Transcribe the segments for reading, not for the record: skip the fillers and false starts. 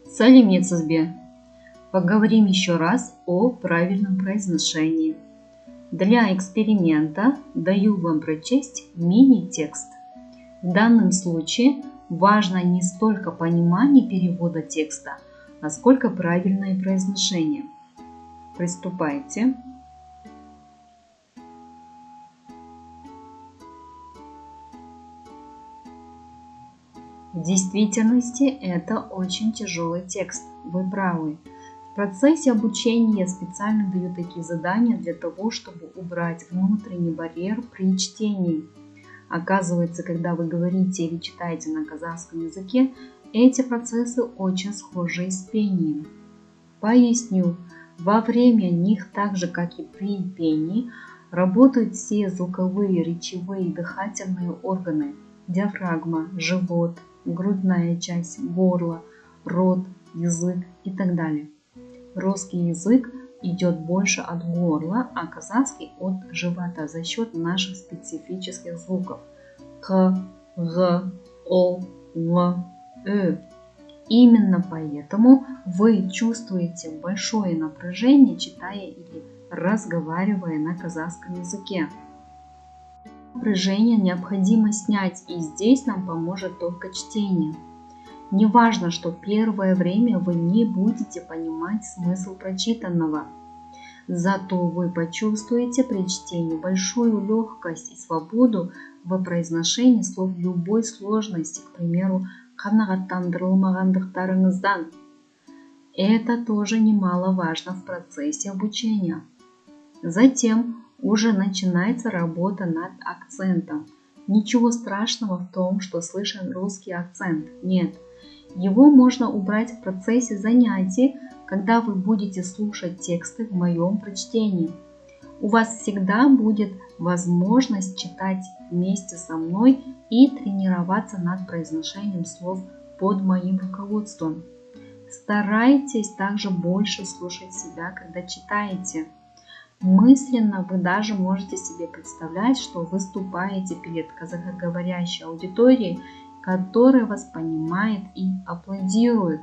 Сәлеметсіз бе? Поговорим еще раз о правильном произношении. Для эксперимента даю вам прочесть мини-текст. В данном случае важно не столько понимание перевода текста, а сколько правильное произношение. Приступайте. В действительности это очень тяжелый текст, вы правы. В процессе обучения я специально даю такие задания для того, чтобы убрать внутренний барьер при чтении. Оказывается, когда вы говорите или читаете на казахском языке, эти процессы очень схожи с пением. Поясню, во время них, так же как и при пении, работают все звуковые, речевые, дыхательные органы, диафрагма, живот, грудная часть, горло, рот, язык и так далее. Русский язык идет больше от горла, а казахский от живота за счет наших специфических звуков к, г, о, л, ö. Именно поэтому вы чувствуете большое напряжение, читая или разговаривая на казахском языке. Напряжение необходимо снять, и здесь нам поможет только чтение. Не важно, что первое время вы не будете понимать смысл прочитанного. Зато вы почувствуете при чтении большую легкость и свободу в произношении слов любой сложности, к примеру, қанағаттандырылмағандықтарыңыздан. Это тоже немаловажно в процессе обучения. Затем уже начинается работа над акцентом. Ничего страшного в том, что слышен русский акцент. Нет. Его можно убрать в процессе занятий, когда вы будете слушать тексты в моем прочтении. У вас всегда будет возможность читать вместе со мной и тренироваться над произношением слов под моим руководством. Старайтесь также больше слушать себя, когда читаете. Мысленно вы даже можете себе представлять, что выступаете перед казахоговорящей аудиторией, которая вас понимает и аплодирует.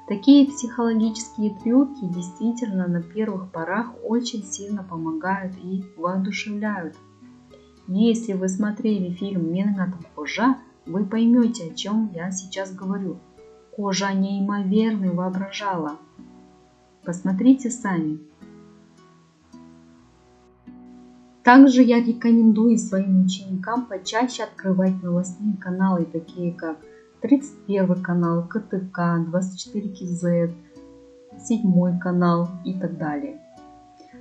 Такие психологические трюки действительно на первых порах очень сильно помогают и воодушевляют. Если вы смотрели фильм «Менің атым Қожа», вы поймете, о чем я сейчас говорю. Қожа неимоверно воображала. Посмотрите сами. Также я рекомендую своим ученикам почаще открывать новостные каналы, такие как 31 канал, КТК, 24КЗ, 7 канал и так далее.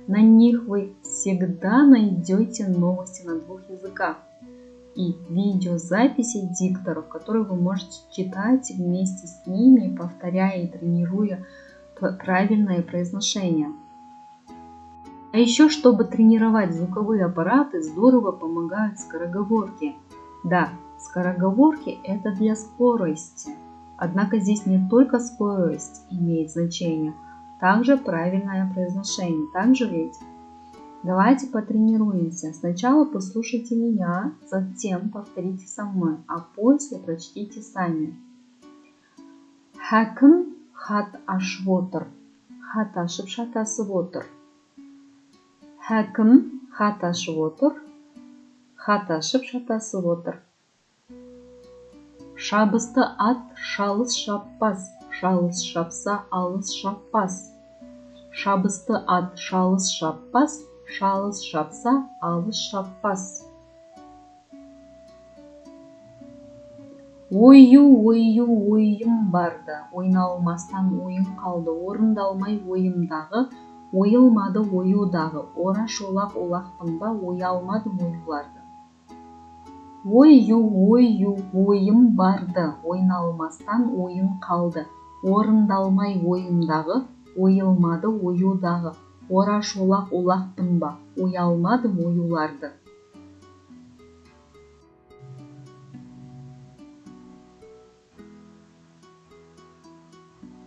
На них вы всегда найдете новости на двух языках и видеозаписи дикторов, которые вы можете читать вместе с ними, повторяя и тренируя правильное произношение. А еще, чтобы тренировать звуковые аппараты, здорово помогают скороговорки. Да, скороговорки это для скорости. Однако здесь не только скорость имеет значение, также правильное произношение. Так же ведь? Давайте потренируемся. Сначала послушайте меня, затем повторите со мной, а после прочтите сами. Хәкім хат ашып отыр. Хат ашып шатасып отыр. Хәкім хат ашып отыр. Хат ашып шатасып отыр. Шабысты ат шалыс шаппас. Шалыс шапса алыс шаппас. Шабысты ат шалыс шаппас. Шалыс шапса алыс шаппас. Ою ойым барды. Ойналмастан ойым қалды. Орындалмай ойымдағы. Ойылмады оюдағы. Ора шолақ олақпын ба. Оялмадым оюларды. Ою ойым барды. Ойналмастан ойым қалды. Орындалмай ойымдағы. Ойылмады оюдағы. Ора шолақ олақпын ба. Оялмадым оюларды.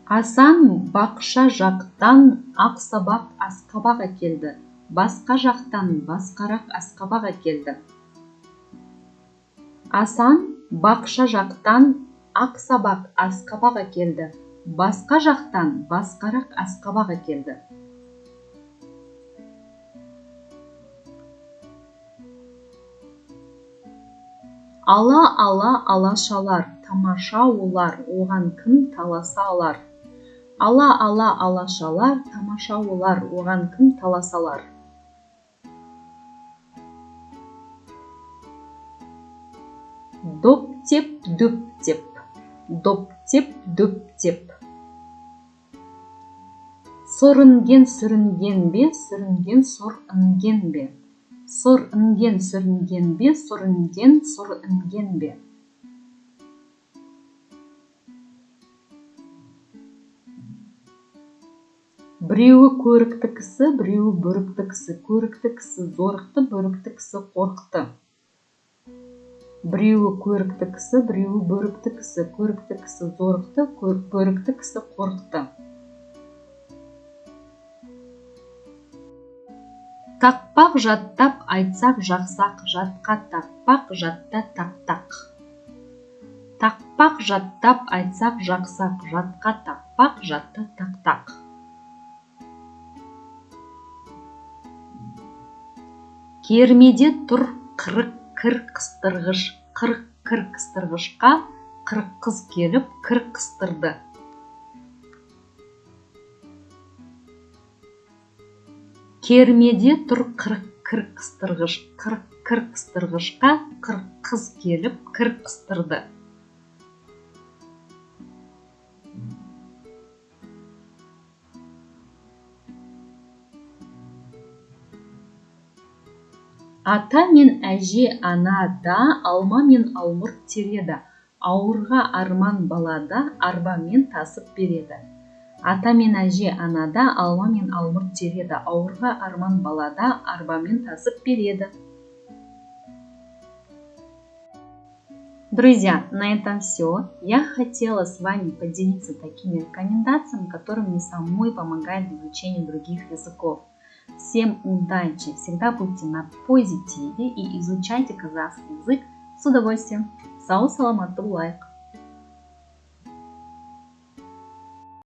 Асан бақша жақтан ақсабақ асқабақ әкелді. Басқа жақтан басқарақ асқабақ әкелді. Асан бақша жақтан ақсабақ асқабақ әкелді. Басқа жақтан басқарақ асқабақ әкелді. Ала алашалар, тамаша олар, оған кім таласа алар. Ала алашалар, тамаша олар, оған кім таласа алар. Доп-теп, дөп-теп. Доп-теп, дөп-теп. Сұр інген сүрінген бе, сүрінген сұр інген бе. Сұр інген сүрінген бе, сұр інген сұр інген бе. Біреуі көрікті кісі, біреуі бөрікті кісі. Көрікті кісі зорықты, бөрікті кісі қорықты. Біреуі көрікті кісі, біреуі бөрікті кісі. Көрікті кісі зорықты, бөрікті кісі қорықты. Тақпақ жаттап айтсақ жақсақ, жатқа тақпақ жатта тақтақ. Тақпақ жаттап айтсақ жақсақ, жатқа тақпақ жатта тақтақ. Кермеде тұр қырық кір қыстырғыш, қырық кір қыстырғышқа қырық қыз келіп кір қыстырды. Кермеде тұр қырық кір қыстырғыш, қырық кір қыстырғышқа қырық қыз келіп кір қыстырды. Ата мен әже анада, алма мен алмұрт тереді. Ауырға арман балада, арбамен тасып береді. Ата мен әже анада, алма мен алмұрт тереді. Ауырға арман балада, арбамен тасып береді. Друзья, на этом все. Я хотела с вами поделиться такими рекомендациями, которые мне самой помогают в изучении других языков. Всем удачи, всегда будьте на позитиве и изучайте казахский язык с удовольствием. Сау саламату лайк.